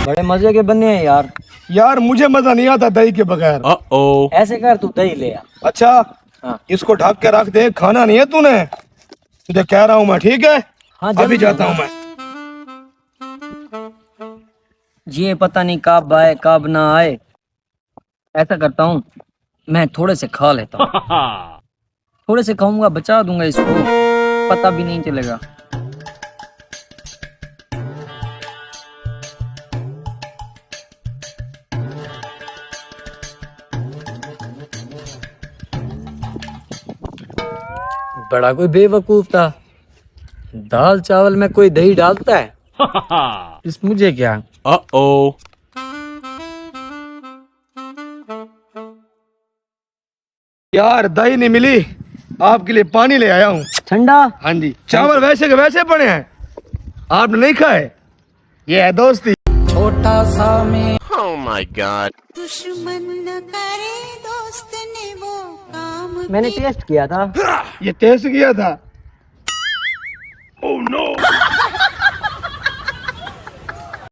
बड़े मजे के बने हैं यार। यार मुझे मजा नहीं आता दही के बगैर। ऐसे कर, तू दही ले आ। अच्छा हाँ इसको ढक के रख दे, खाना नहीं है तूने, तुझे कह रहा हूँ मैं, ठीक है? हाँ अभी जल्दी। जाता हूँ मैं। ये पता नहीं कब आए कब ना आए। ऐसा करता हूँ, मैं थोड़े से खा लेता हूँ। थोड़े से खाऊंगा, बचा दूंगा इसको, पता भी नहीं चलेगा। बड़ा कोई बेवकूफ था, दाल चावल में कोई दही डालता है। इस मुझे क्या। यार दही नहीं मिली, आपके लिए पानी ले आया हूँ। ठंडा। हाँ जी, चावल वैसे के वैसे पड़े हैं, आपने नहीं खाए? ये है दोस्ती। छोटा सा में दुश्मन न करे दोस्त ने वो काम मैंने टेस्ट किया था। ये टेस्ट किया था? Oh no.